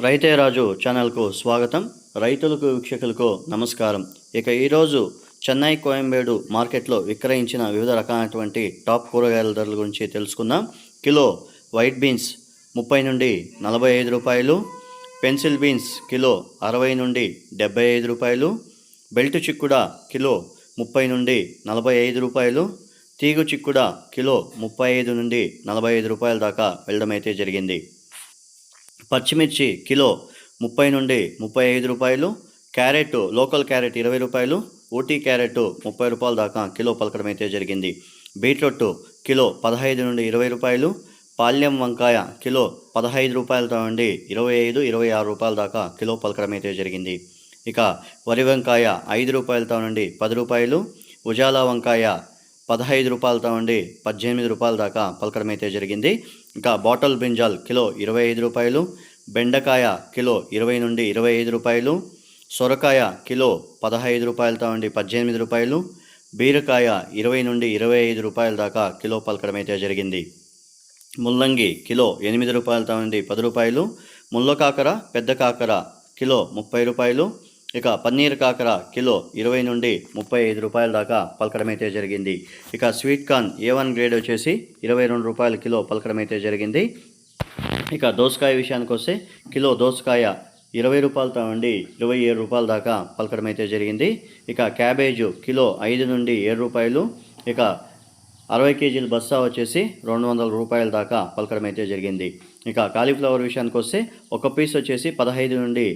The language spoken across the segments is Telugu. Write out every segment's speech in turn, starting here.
రైతే రాజు ఛానల్కు స్వాగతం. రైతులకు వీక్షకులకు నమస్కారం. ఇక ఈరోజు చెన్నై కోయంబేడు మార్కెట్లో విక్రయించిన వివిధ రకాలైనటువంటి టాప్ కూరగాయల ధరల గురించి తెలుసుకుందాం. కిలో వైట్ బీన్స్ 30 నుండి 45 రూపాయలు, పెన్సిల్ బీన్స్ కిలో 60 నుండి 75 రూపాయలు, బెల్ట్ చిక్కుడ కిలో 30 నుండి 45 రూపాయలు, తీగు చిక్కుడ కిలో 35 నుండి 45 రూపాయల దాకా వెళ్ళడం అయితే జరిగింది. పచ్చిమిర్చి కిలో 30 నుండి 35 రూపాయలు, క్యారెట్ లోకల్ క్యారెట్ 20 రూపాయలు, ఊటీ క్యారెట్ 30 రూపాయల దాకా కిలో పలకడం అయితే జరిగింది. బీట్రూట్ కిలో 15 నుండి 20 రూపాయలు, పాల్యం వంకాయ కిలో 15 రూపాయలతో నుండి 25-26 రూపాయల దాకా కిలో పలకడం అయితే జరిగింది. ఇక వరి వంకాయ 5 రూపాయలతో నుండి 10 రూపాయలు, ఉజాలా వంకాయ 15 రూపాయలతో నుండి 18 రూపాయల దాకా పలకడం అయితే జరిగింది. ఇంకా బాటల్ బ్రింజాల్ కిలో 25 రూపాయలు, బెండకాయ కిలో 20 నుండి 25 రూపాయలు, సొరకాయ కిలో 15 రూపాయలతో నుండి 18 రూపాయలు, బీరకాయ 20 నుండి 25 రూపాయల దాకా కిలో పలకడం అయితే జరిగింది. ముల్లంగి కిలో 8 రూపాయలతో నుండి 10 రూపాయలు, ముళ్ళ కాకర పెద్ద కాకర కిలో 30 రూపాయలు, ఇక పన్నీర్ కాకర కిలో 20 నుండి 35 రూపాయల దాకా పలకడం అయితే జరిగింది. ఇక స్వీట్ కార్న్ A1 గ్రేడ్ వచ్చేసి 22 రూపాయలు కిలో పలకడం అయితే జరిగింది. ఇక దోసకాయ విషయానికి వస్తే కిలో దోసకాయ 20 రూపాయలతో నుండి 27 రూపాయల దాకా పలకడం అయితే జరిగింది. ఇక క్యాబేజు కిలో 5 నుండి 7 రూపాయలు, ఇక 60 కేజీల బస్తా వచ్చేసి 200 రూపాయల దాకా పలకడం అయితే జరిగింది. ఇక కాలీఫ్లవర్ విషయానికి వస్తే ఒక పీస్ వచ్చేసి 15 నుండి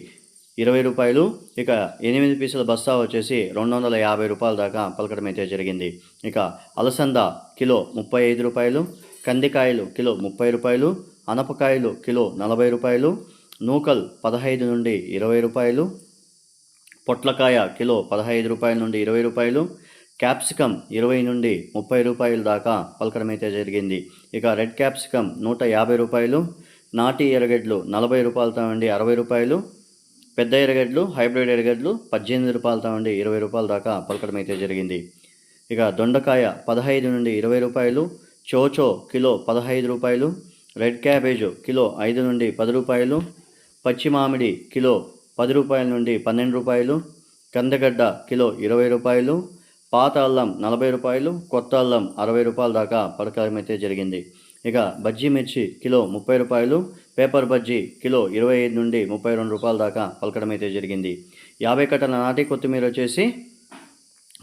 20 రూపాయలు, ఇక 8 పీసుల బస్తా వచ్చేసి 250 రూపాయల దాకా పలకడం అయితే జరిగింది. ఇక అలసంద కిలో 35 రూపాయలు, కందికాయలు కిలో 30 రూపాయలు, అనపకాయలు కిలో 40 రూపాయలు, నూకల్ 15 నుండి 20 రూపాయలు, పొట్లకాయ కిలో 15 రూపాయల నుండి 20 రూపాయలు, క్యాప్సికమ్ 20 నుండి 30 రూపాయల దాకా పలకడం అయితే జరిగింది. ఇక రెడ్ క్యాప్సికమ్ 150 రూపాయలు, నాటి ఎర్రగడ్డలు 40 రూపాయలతో నుండి 60 రూపాయలు, పెద్ద ఎర్రగడ్డలు హైబ్రిడ్ ఎర్రగడ్డలు 18 రూపాయలతో నుండి 20 రూపాయల దాకా పలకడం అయితే జరిగింది. ఇక దొండకాయ 15 నుండి 20 రూపాయలు, చోచో కిలో 15 రూపాయలు, రెడ్ క్యాబేజు కిలో 5 నుండి 10 రూపాయలు, పచ్చి మామిడి కిలో 10 రూపాయల నుండి 12 రూపాయలు, కందగడ్డ కిలో 20 రూపాయలు, పాత అల్లం 40 రూపాయలు, కొత్త అల్లం 60 రూపాయల దాకా పలకడం అయితే జరిగింది. ఇక బజ్జీ మిర్చి కిలో 30 రూపాయలు, పేపర్ బజ్జీ కిలో 25 నుండి 32 రూపాయల దాకా పలకడం అయితే జరిగింది. 50 కట్టల నాటి కొత్తిమీర వచ్చేసి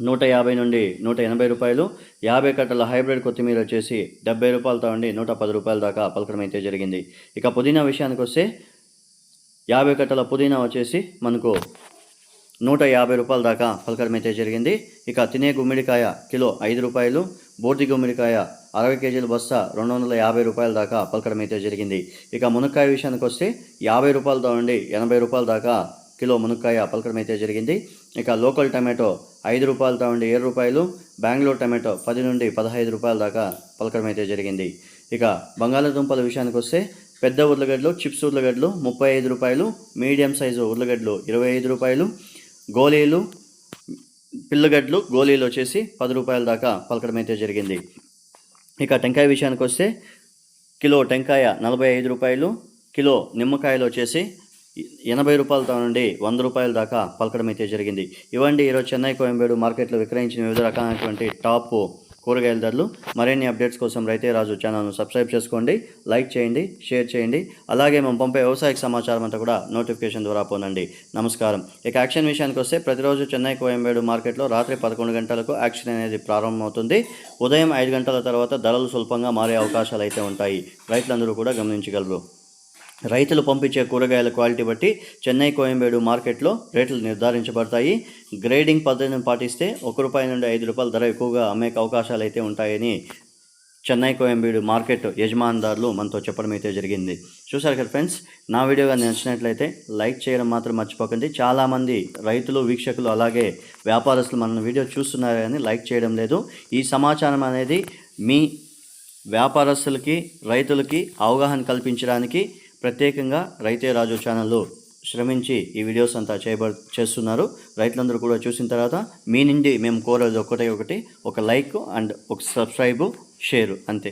150 నుండి 180 రూపాయలు, 50 కట్టల హైబ్రిడ్ కొత్తిమీర వచ్చేసి 70 రూపాయలతో నుండి 110 రూపాయల దాకా పలకడం అయితే జరిగింది. ఇక పుదీనా విషయానికి వస్తే 50 కట్టల పుదీనా వచ్చేసి మనకు 150 రూపాయల దాకా పలకడం అయితే జరిగింది. ఇక తినే గుమ్మిడికాయ కిలో 5 రూపాయలు, బూర్ది గుమ్మిడికాయ 60 కేజీల బస్తా 250 రూపాయల దాకా పలకడం అయితే జరిగింది. ఇక మునక్కాయ విషయానికి వస్తే 50 రూపాయలతో నుండి 80 రూపాయల దాకా కిలో మునక్కాయ పలకడం అయితే జరిగింది. ఇక లోకల్ టమాటో 5 రూపాయలతో నుండి 7 రూపాయలు, బెంగళూరు టమాటో 10 నుండి 15 రూపాయల దాకా పలకడం అయితే జరిగింది. ఇక బంగాళాదుంపల విషయానికి వస్తే పెద్ద ఉర్లగడ్డలు చిప్స్ ఉర్లగడ్డలు 35 రూపాయలు, మీడియం సైజు ఉర్లగడ్డలు 25 రూపాయలు, గోళీలు పిల్లగడ్డలు గోళీలు వచ్చేసి 10 రూపాయల దాకా పలకడం అయితే జరిగింది. ఇక టెంకాయ విషయానికి వస్తే కిలో టెంకాయ 45 రూపాయలు, కిలో నిమ్మకాయలు వచ్చేసి 80 రూపాయలతో నుండి 100 రూపాయల దాకా పలకడం అయితే జరిగింది. ఇవ్వండి ఈరోజు చెన్నై కోయంబేడు మార్కెట్లో విక్రయించిన వివిధ రకాలైనటువంటి టాప్ కూరగాయల ధరలు. మరిన్ని అప్డేట్స్ కోసం రైతే రాజు ఛానల్ను సబ్స్క్రైబ్ చేసుకోండి, లైక్ చేయండి, షేర్ చేయండి. అలాగే మేము పంపే వ్యవసాయ సమాచారం అంతా కూడా నోటిఫికేషన్ ద్వారా పొందండి. నమస్కారం. ఇక యాక్షన్ విషయానికి వస్తే ప్రతిరోజు చెన్నై కోయంబేడు మార్కెట్లో రాత్రి 11 గంటలకు యాక్షన్ అనేది ప్రారంభమవుతుంది. ఉదయం 5 గంటల తర్వాత ధరలు స్వల్పంగా మారే అవకాశాలు అయితే ఉంటాయి. రైతులందరూ కూడా గమనించగలరు. రైతులు పంపించే కూరగాయల క్వాలిటీ బట్టి చెన్నై కోయంబేడు మార్కెట్లో రేట్లు నిర్ధారించబడతాయి. గ్రేడింగ్ పద్ధతిని పాటిస్తే ₹1 నుండి ₹5 ధర ఎక్కువగా అమ్మే అవకాశాలు అయితే ఉంటాయని చెన్నై కోయంబేడు మార్కెట్ యజమానిదారులు మనతో చెప్పడం అయితే జరిగింది. చూసారు కదా ఫ్రెండ్స్, నా వీడియో కానీ నచ్చినట్లయితే లైక్ చేయడం మాత్రం మర్చిపోకండి. చాలామంది రైతులు వీక్షకులు అలాగే వ్యాపారస్తులు మన వీడియో చూస్తున్నారు కానీ లైక్ చేయడం లేదు. ఈ సమాచారం అనేది మీ వ్యాపారస్తులకి రైతులకి అవగాహన కల్పించడానికి ప్రత్యేకంగా రైతే రాజు ఛానల్లో శ్రమించి ఈ వీడియోస్ అంతా చేస్తున్నారు. రైతులందరూ కూడా చూసిన తర్వాత మీ నుండి మేము కోరేది ఒకటే, ఒక లైక్ అండ్ ఒక సబ్స్క్రైబ్, షేర్ అంతే.